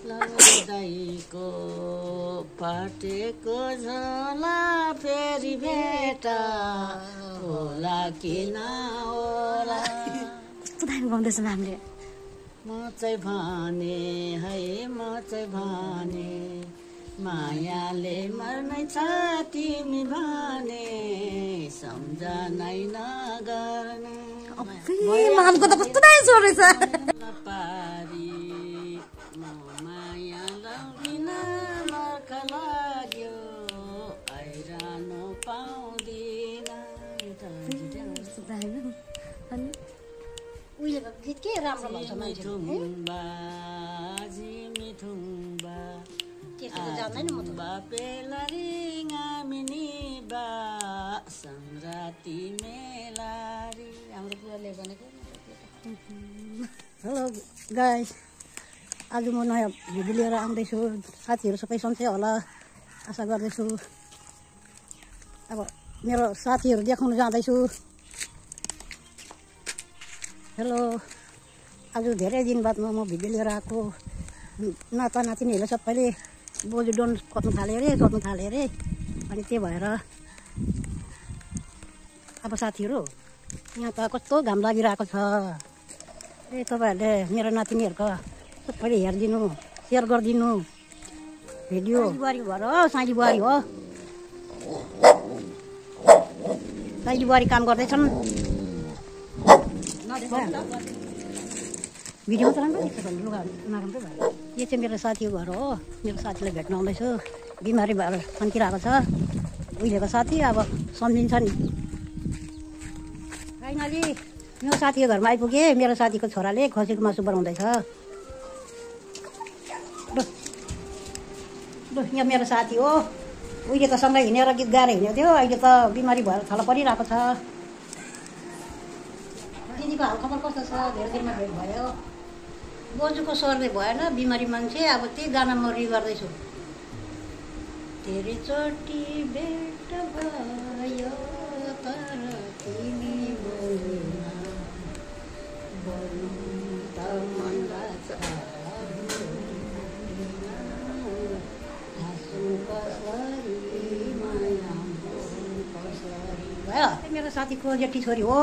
लौदाइको फाटेको झोला फेरि भेटा होला कि नहोला। कस्तो दामी गाउँदैछ म्यामले। म चाहिँ भने है म चाहिँ भने मायाले मर्नै छ तिमी भने सम्झनै नगर्ने। मामको त कस्तो दामी स्वर रहेछ। पारी म माया लगिन मर्ख लाग्यो आइरहनु पाउँदिन। उहिलेको गीत के राम्रो भन्छ मान्छेले। मिठुङबा त्यस्तो त जान्दैन म त। बापेलरी गामिनी बा संराती मेलारी हाम्रो बुवाले भनेको। हेलो गाइस, आज म नयाँ भिडियो लिएर आउँदैछु। साथीहरू सबै सन्चै होला आशा गर्दैछु। अब मेरो साथीहरू देखाउन जाँदैछु। हेलो, आज धेरै दिन बादमा म भिडियो लिएर आएको। नाता नातिनीहरूले सबैले बोजू डोन खोज्नु थाल्यो अरे, सोध्नु थाल्यो अरे। अनि त्यही भएर अब साथीहरू यहाँ त कस्तो घाम लागिरहेको छ। ए तपाईँहरूले मेरो नातिनीहरूको सबैले हेरिदिनु, सेयर गरिदिनु भिडियो। बुहारी भएर हो, साइली बुहारी हो। साइली बुहारी काम गर्दैछन्। भिडियोमा त राम्रो देख्छ, लुगा नराम्रो भयो। यो चाहिँ मेरो साथीको घर हो। मेरो साथीलाई भेट्न आउँदैछु। बिमारी भएर फन्किरहेको छ उहिलेको साथी। अब सम्झिन्छ नि। फाइनली मेरो साथीको घरमा आइपुगेँ। मेरो साथीको छोराले खसीको मासु बनाउँदैछ। यहाँ मेरो साथी हो। उहिले त सँगै हिँडेर गीत गाएर हिँडेको थियो। अहिले त बिमारी भएर थला परिरहेको छ। दिदीको हालखबर कस्तो छ? धेरै दिनमा भेट भयो। बोजूको सर्दै भएन, बिमारी मान्छे। अब त्यही गाना म गर्दैछु। तेरी चोटी भेट भयो तर तिमी बोलेन, बोल्नु त मन लाग्छ, हाँस्नु कसरी माया भयो। मेरो साथीको जेठी छोरी हो।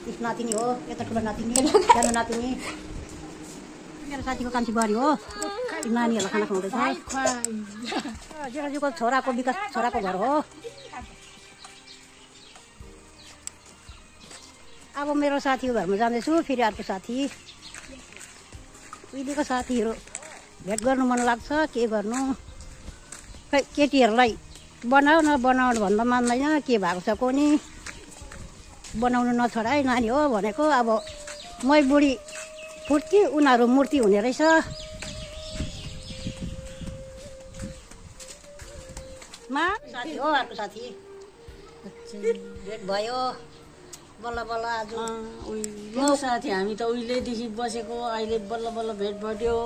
इस नातिनी हो। यता ठुलो नातिनी, सानो नातिनी। मेरो साथीको कान्छी बुहारी हो। नानीहरूलाई खाना खुवाउँदैछ। जेठाजुको छोराको विकास छोराको घर हो। अब मेरो साथीको घरमा जाँदैछु। फेरि अर्को साथी। उहिलेको साथीहरू भेट गर्नु मन लाग्छ। के गर्नु, खै केटीहरूलाई बनाऊ न बनाऊ भन्दा मान्दैन। के भएको छ कोनी, बनाउनु नछोडाइ नानी हो भनेको। अब मै बुढी फुर्ती, उनीहरू मूर्ति हुने रहेछ। साथी हो अर्को साथी। भेट भयो बल्ल बल्ल आज। उहिलेको साथी हामी त उहिलेदेखि बसेको। अहिले बल्ल बल्ल भेट बढ्यो।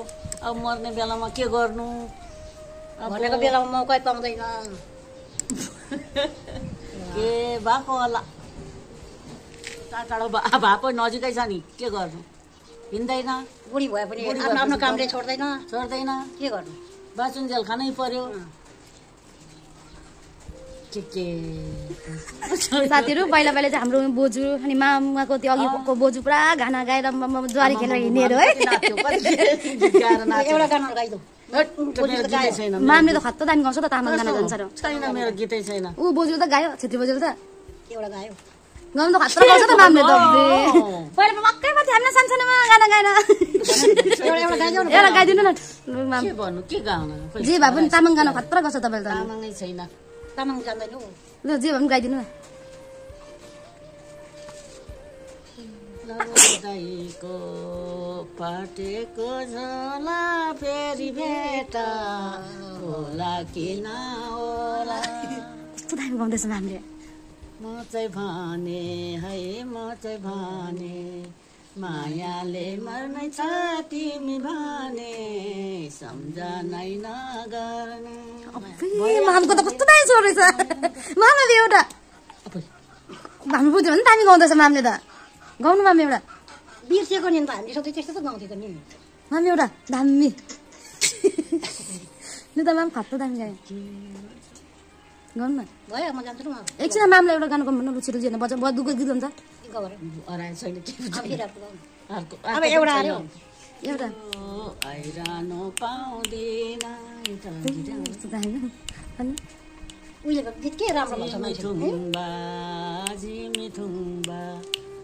अब मर्ने बेलामा के गर्नु, भनेको बेलामा मौकै पाउँदैन। के भएको होला। टाढो भएको नजिकै छ नि, के गर्नु, हिँड्दैन। बुढी भए पनि आफ्नो कामले छोड्दैन। के गर्नु, बाँचुन्जेल खानै पर्यो। के साथीहरू पहिला पहिला चाहिँ हाम्रो बोजू अनि मामाको त्यो अघिको बोजू पुरा गाना गाएर ज्वारी खेलेर हिँडेर है। एउटा गाना गाइदो। मामले त खत्ता दामी गाउँछ त। तामाङ गाना जान्छ र छैन, मेरो गीतै छैन। ऊ बोजूले त गायो, छेत्री बोजूले त एउटा गायो। गाउनु त खतरा गाउँछ त मामले त। पहिला मक्कैमा थियो हामीलाई सानसानोमा गाना गाएर। एउटा गाइदिनु न माम। के भन्नु, के गाउनु? जे भए पनि तामाङ गाना खतरा गर्छ तपाईँले त। तामाङै छैन, तामाङ जान्दैन। ल जे भए पनि गाइदिनु न। लौदाइको फाटेको झोला फेरि भेटा होला कि नहोला। कस्तो दामी गाउँदैछ मामले। म चाहिँ भने है म चाहिँ भने मायाले मर्नै छ तिमी भने सम्झनै नगर्ने। मामको त कस्तो दामी स्वर रहेछ। मामले एउटा हामी बुझ्यो भने दामी गाउँदैछ मामले त। गाउनु मामी एउटा। बिर्सेको नि त हामीले सधैँ त्यस्तो त गाउँथ्यो त नि। मामी एउटा दामी। लु त माम खत्तो दामी गायो गाउनु न भयो म जान्छु म एकछिन मामलाई एउटा गाना गाउनु भन्नु लु छिटो जिर्न बजा बदुको गीत हुन्छ अराए छैन के अर्को अब एउटा आयो एउटा आइरानो पाउँदैन उहिलेको गीत के राम्रो भन्छ मान्छेले मिथुम्बा जिमिथुम्बा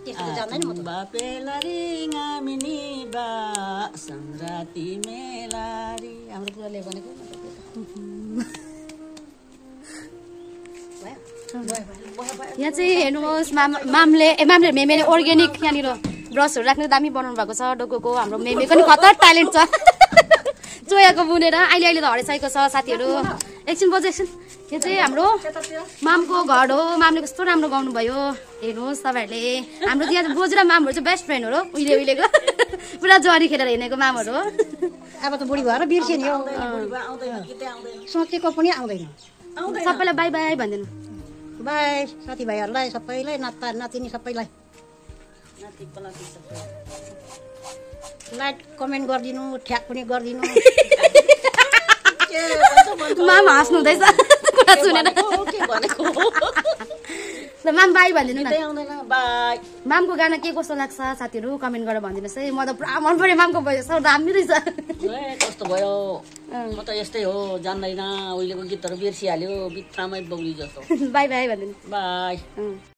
त्यस्तो जान्दैन म त बापेलारी गामिनी बा संराती मेलारी हाम्रो कुराले भनेको यहाँ चाहिँ हेर्नुहोस् मामले मेमेले अर्ग्यानिक यहाँनिर ब्रसहरू राख्ने दामी बनाउनु भएको छ डोकोको हाम्रो मेमेको नि खतर ट्यालेन्ट छ चोयाको बुनेर अहिले त हराइसकेको छ साथीहरू एकछिन बज एकछिन यो चाहिँ हाम्रो मामको घर हो मामले कस्तो राम्रो गाउनुभयो हेर्नुहोस् तपाईँहरूले हाम्रो यहाँ बोजू र मामहरू चाहिँ बेस्ट फ्रेन्ड हो उहिलेको पुरा जरी खेलेर हिँडेको मामहरू हो अब त बुढी भएर बिर्स्यो नि हो सोचेको पनि आउँदैन सबैलाई बाई बाई भनिदिनु बाई साथीभाइहरूलाई सबैलाई नाता नातिनी सबैलाई लाइक कमेन्ट गरिदिनु ठ्याक पनि गरिदिनु माम हाँस्नु हुँदैछ कुरा सुनेर माम बाई भनिदिनु न मामको गाना के कस्तो लाग्छ साथीहरू कमेन्ट गरेर भनिदिनुहोस् है म त पुरा मन पर्यो मामको भोइस दामी रहेछ कस्तो भयो म त यस्तै हो जान्दैन उहिलेको गीतहरू बिर्सिहाल्यो बित्थामै बौली जस्तो बाई बाई भनिदिनु बाई